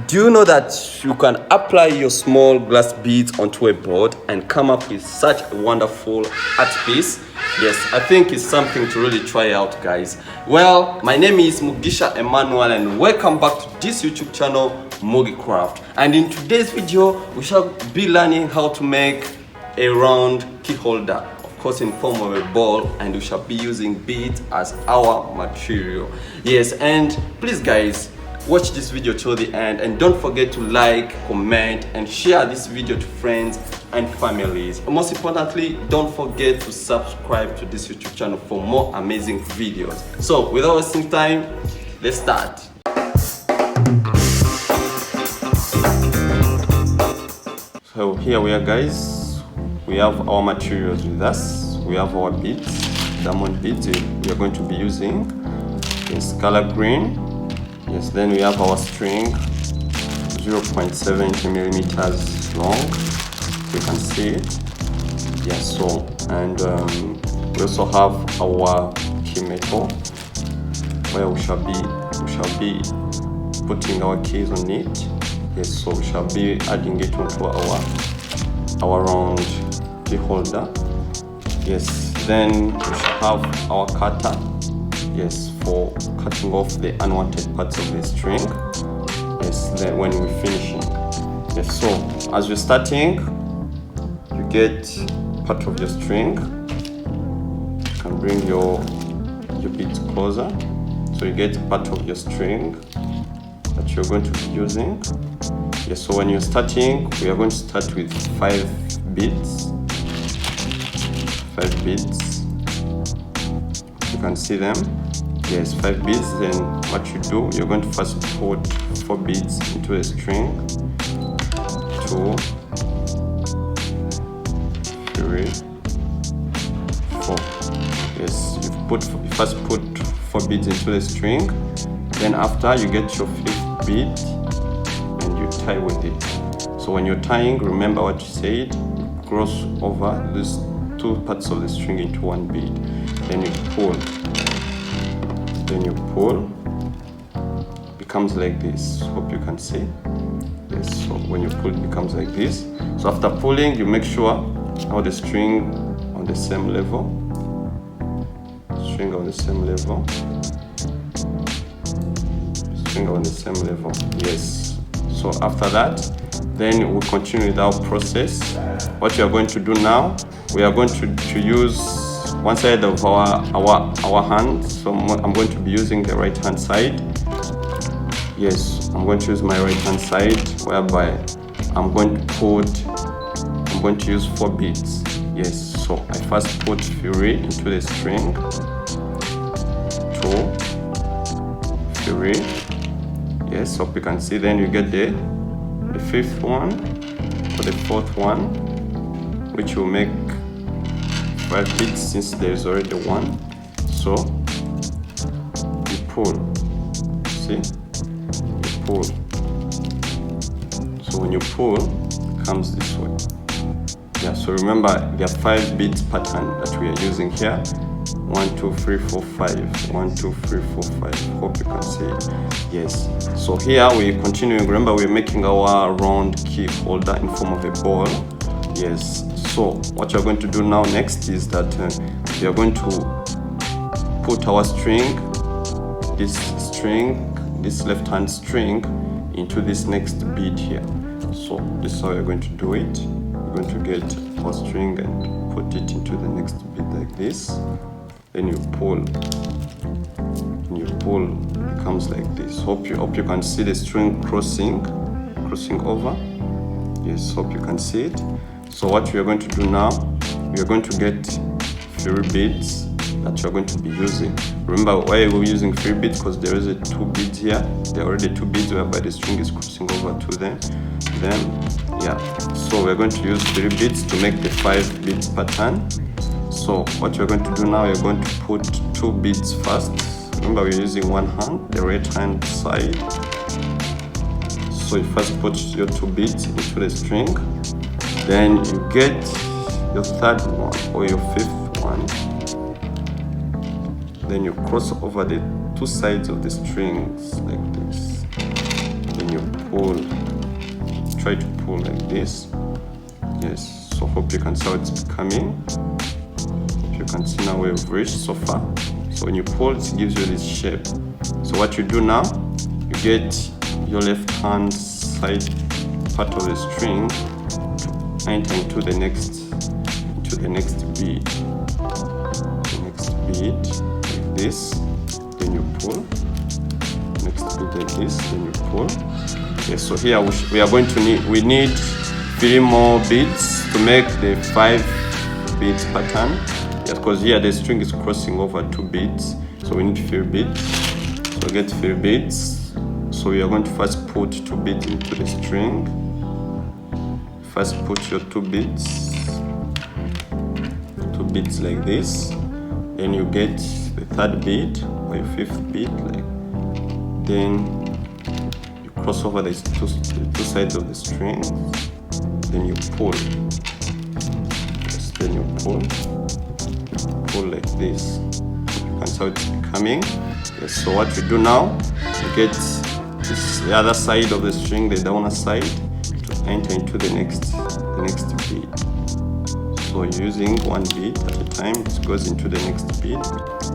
Do you know that you can apply your small glass beads onto a board and come up with such a wonderful art piece? Yes, I think it's something to really try out, guys. Well, my name is Mugisha Emmanuel and welcome back to this YouTube channel, Mugi Craft. And in today's video, we shall be learning how to make a round key holder, of course in form of a ball, and we shall be using beads as our material. Yes, and please guys, watch this video till the end and don't forget to like, comment and share this video to friends and families. Most importantly, don't forget to subscribe to this YouTube channel for more amazing videos. So without wasting time, let's start. So here we are, guys. We have our materials with us. We have our beads, diamond beads we are going to be using. It's color green. Yes, then we have our string, 0.7 millimeters long. You can see it. Yes, so, and we also have our key metal, where we shall be putting our keys on it. Yes, so we shall be adding it onto our round key holder. Yes, then we shall have our cutter. Yes, for cutting off the unwanted parts of the string. Yes, then when we're finishing. Yes, so as you're starting, you get part of your string. You can bring your beads closer. So you get part of your string that you're going to be using. Yes, so when you're starting, we are going to start with 5 beads. 5 beads. You can see them. Yes, 5 beads. Then what you do, you're going to first put 4 beads into a string. 2, 3, 4. Yes, you first put 4 beads into the string. Then after, you get your 5th bead and you tie with it. So when you're tying, remember what you said. Cross over these 2 parts of the string into 1 bead. Then you pull. Then you pull, becomes like this. Hope you can see. Yes, so when you pull, it becomes like this. So after pulling, you make sure now the string on the same level. String on the same level. String on the same level. Yes. So after that, then we continue with our process. What we are going to do now, we are going to use one side of our hand. So I'm going to be using the right hand side. Yes, I'm going to use my right hand side, whereby I'm going to use 4 beads. Yes, so I first put 3 into the string. 2, 3. Yes, hope you can see. Then you get the 5th one or the 4th one, which will make 5 beads since there is already 1. So you pull. See? You pull. So when you pull, it comes this way. Yeah, so remember there are 5 beads pattern that we are using here. 1, 2, 3, 4, 5. 1, 2, 3, 4, 5. Hope you can see it. Yes. So here we continue. Remember we're making our round key holder in form of a ball. Yes. So what you're going to do now next is that we are going to put our string, this left hand string, into this next bead here. So this is how we're going to do it. We're going to get our string and put it into the next bead like this. Then you pull. When you pull, it comes like this. Hope you can see the string crossing over. Yes, hope you can see it. So what we are going to do now, we are going to get 3 beads that you are going to be using. Remember why we're using 3 beads, because there is 2 beads here. There are already 2 beads whereby the string is crossing over to them. Yeah. So we're going to use 3 beads to make the 5 beads pattern. So what you're going to do now, you're going to put 2 beads first. Remember we're using one hand, the right hand side. So you first put your 2 beads into the string. Then you get your 3rd one or your 5th one. Then you cross over the 2 sides of the strings like this. Then you pull. try to pull like this. Yes, so hope you can see how it's becoming. You can see now we've reached so far. So when you pull, it gives you this shape. So what you do now, you get your left hand side part of the string to enter into the next bead. The next bead like this, then you pull. Next bead like this, then you pull. Okay, so here we are going to need 3 more beads to make the 5 beads pattern. Yes, because here the string is crossing over 2 beads, so we need 3 beads. So get 3 beads. So we are going to first put 2 beads into the string. First put your 2 beads. 2 beads like this. Then you get the 3rd bead or your 5th bead. Then you cross over the two sides of the string. Then you pull. Yes, then you pull like this. You can see how it's becoming. Yes, so what we do now, you get the other side of the string, the downer side, to enter into the next bead. So using 1 bead at a time, it goes into the next bead.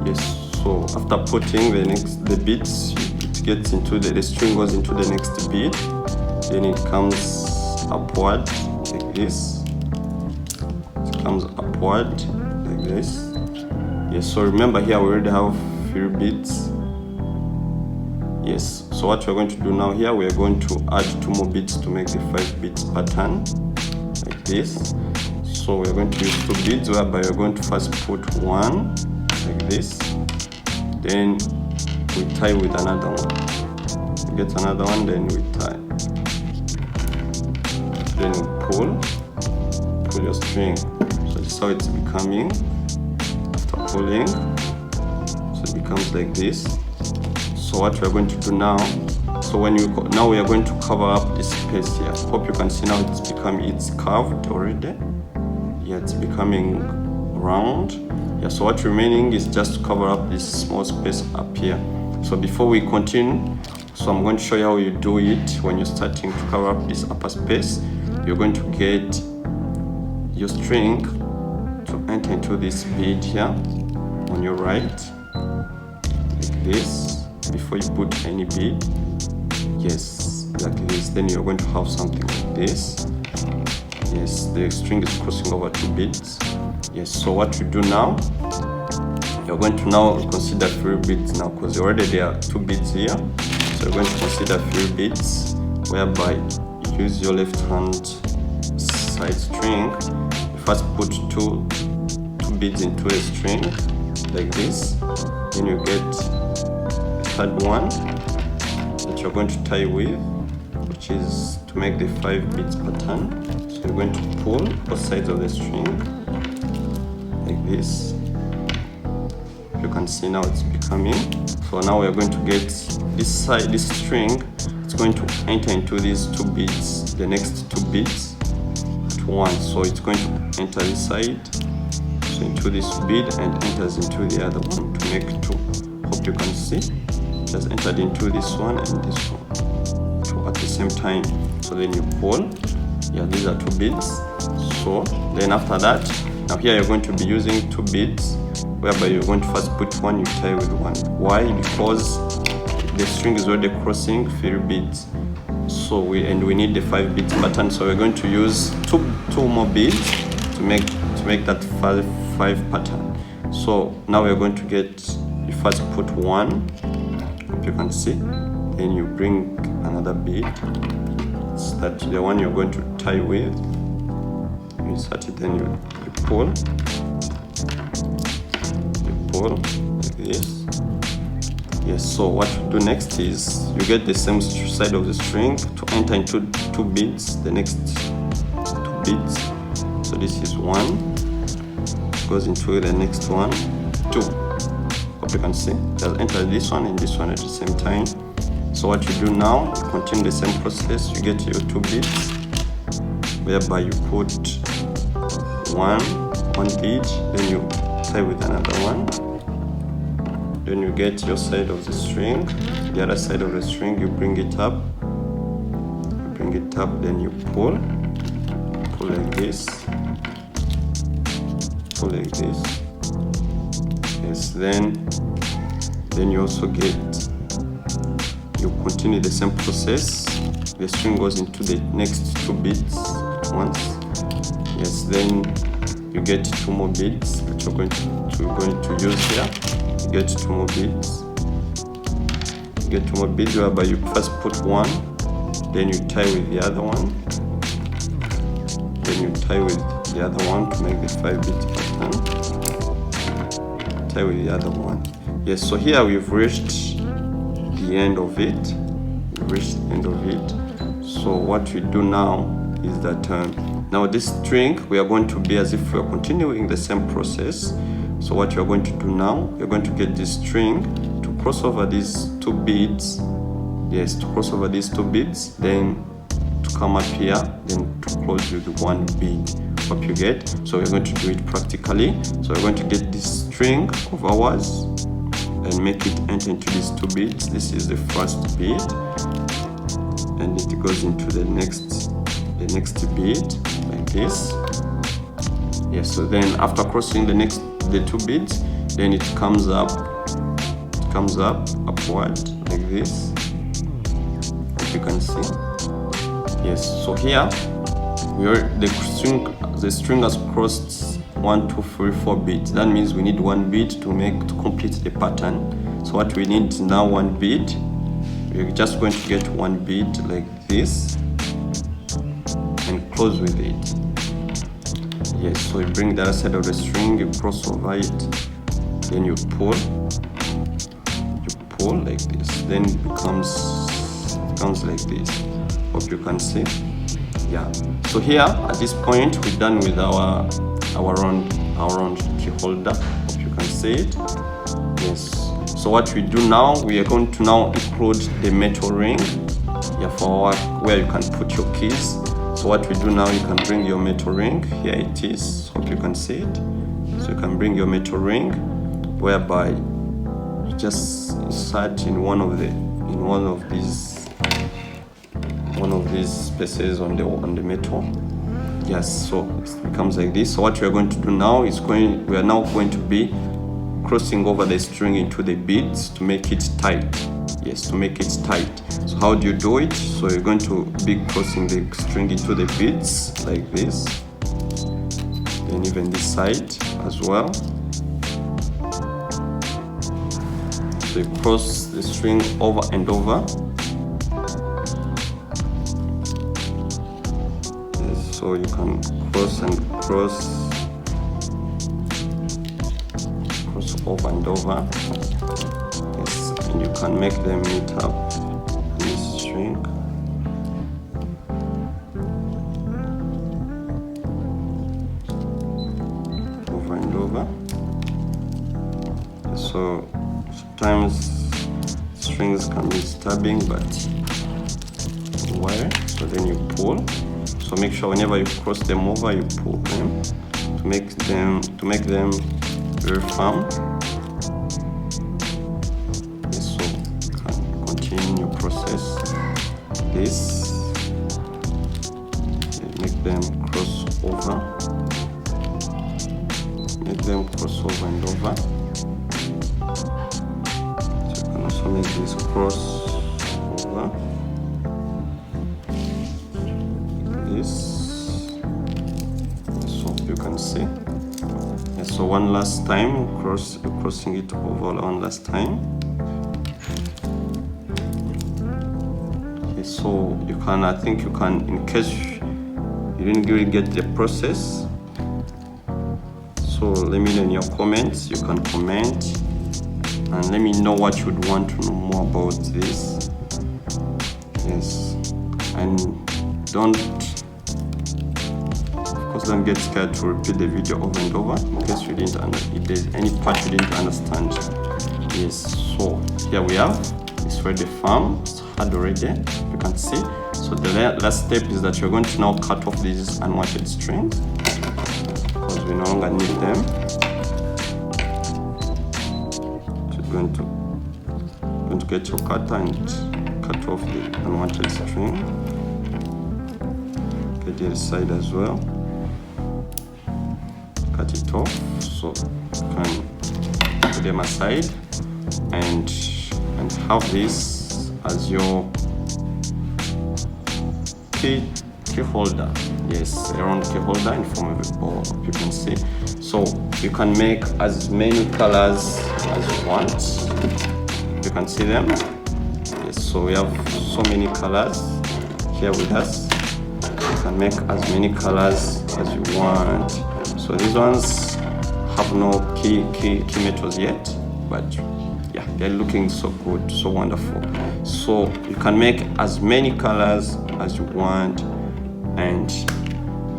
Yes, so after putting the beads, it gets into the string goes into the next bead. Then it comes upward like this. It comes upward like this. Yes, so remember here we already have 3 beads. Yes, so what we're going to do now here, we are going to add 2 more beads to make the 5 beads pattern like this. So we're going to use 2 beads, whereby we're going to first put 1 like this, then we tie with another one. We get another one, then we tie. Then we pull your string. So this is how it's becoming. After pulling, so it becomes like this. So what we are going to do now, so now we are going to cover up this space here. Hope you can see now it's curved already. Yeah, it's becoming round. Yeah, so what's remaining is just to cover up this small space up here. So before we continue, so I'm going to show you how you do it when you're starting to cover up this upper space. You're going to get your string to enter into this bead here on your right, like this. Before you put any bead, yes, like this, then you're going to have something like this. Yes, the string is crossing over 2 beads. Yes, so what you do now, you're going to now consider 3 beads now, because already there are 2 beads here. So you're going to consider 3 beads, whereby you use your left hand side string. You first put two beads into a string like this. Then you get the 3rd one that you're going to tie with, which is to make the 5 beads pattern. So you're going to pull both sides of the string like this. You can see now it's becoming. So now we're going to get this string. It's going to enter into these 2 beads, the next 2 beads at once. So it's going to enter this side, so into this bead, and enters into the other one to make 2. Hope you can see. It has entered into this one and this one 2 at the same time. So then you pull. Yeah, these are 2 beads. So then after that, now here you're going to be using 2 beads, whereby you're going to first put 1, you tie with 1. Why? Because the string is already crossing 3 beads. So we need the 5 beads pattern. So we're going to use two more beads to make that 5 pattern. So now we're going to get, you first put 1, hope you can see, then you bring another bead. That the one you're going to tie with. You insert it, then you pull like this. Yes, so what you do next is you get the same side of the string to enter into 2 beads, the next 2 beads. So this is 1, goes into the next one, 2. Hope you can see. It has entered this one and this one at the same time. So what you do now, you continue the same process. You get your 2 beads, whereby you put one bead, then you tie with another one. Then you get your side of the string, the other side of the string, you bring it up, bring it up, then you pull like this, pull like this. Yes, then you also you continue the same process. The string goes into the next 2 beads at once. Yes, then you get 2 more beads that you're going to use here. You get 2 more beads. You get 2 more beads whereby you first put one, then you tie with the other one, then you tie with the other one to make the 5 beads pattern. Tie with the other one. Yes, so here we've reached the end of it. So what we do now is that now this string, we are going to be as if we are continuing the same process. So what you're going to do now, you're going to get this string to cross over these 2 beads. Yes, to cross over these 2 beads, then to come up here, then to close with 1 bead. Hope you get. So we're going to do it practically. So we're going to get this string of ours and make it enter into these 2 beads. This is the first bead, and it goes into the next bead like this. Yes, so then after crossing the 2 beads, then it comes up upward like this, as you can see. Yes, so here the string has crossed 1, 2, 3, 4 beads. That means we need 1 bead to complete the pattern. So what we need is now 1 bead. We're just going to get 1 bead like this and close with it. Yes, so you bring the other side of the string, you cross over it, then you pull like this, then it becomes like this. Hope you can see. Yeah, so here at this point we're done with our round key holder. Hope you can see it. Yes, so what we do now, we are going to now include the metal ring here for where you can put your keys. So what we do now, you can bring your metal ring. Here it is. Hope you can see it. So you can bring your metal ring, whereby you just insert in one of these spaces on the metal. Yes, so it becomes like this. So what we are going to do now is we are now going to be crossing over the string into the beads to make it tight. Yes, to make it tight. So how do you do it? So you're going to be crossing the string into the beads like this, then even this side as well. So you cross the string over and over. Yes, so you can cross over and over. Yes, and you can make them meet up in this string. Over and over. So sometimes strings can be stabbing, but wire. So then you pull. So make sure whenever you cross them over, you pull them to make them very firm. Yes, so you can continue your process. This, make them cross over. Make them cross over and over. So you can also make this cross over. This, so you can see. Yes, so one last time, crossing it over one last time. Okay, so you can, I think you can, in case you didn't really get the process, so let me know in your comments. You can comment and let me know what you would want to know more about this. Yes, and don't get scared to repeat the video over and over in case you didn't if there's any part you didn't understand. Yes, so here we have, it's already firm, it's hard already, you can see. So the last step is that you're going to now cut off these unwanted strings because we no longer need them. So you're going to get your cutter and cut off the unwanted string. the other side as well. Cut it off, so you can put them aside and have this as your key holder. Yes, a round key holder in form of a ball, you can see. So you can make as many colors as you want. You can see them. Yes, so we have so many colors here with us. You can make as many colors as you want. So these ones have no key metals yet, but yeah, they're looking so good, so wonderful. So you can make as many colors as you want and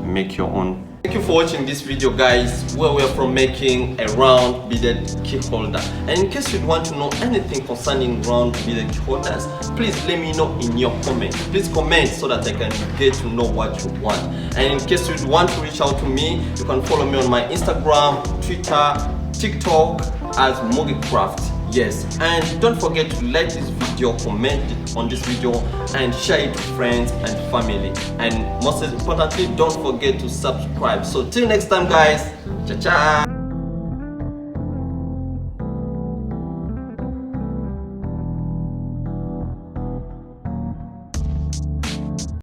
make your own. Thank you for watching this video, guys, where we are from making a round beaded key holder. And in case you want to know anything concerning round beaded key holders, please let me know in your comment. Please comment so that I can get to know what you want. And in case you want to reach out to me, you can follow me on my Instagram, Twitter, TikTok as Mogicraft. Yes, and don't forget to like this video, comment on this video, and share it to friends and family. And most importantly, don't forget to subscribe. So till next time, guys, ciao ciao.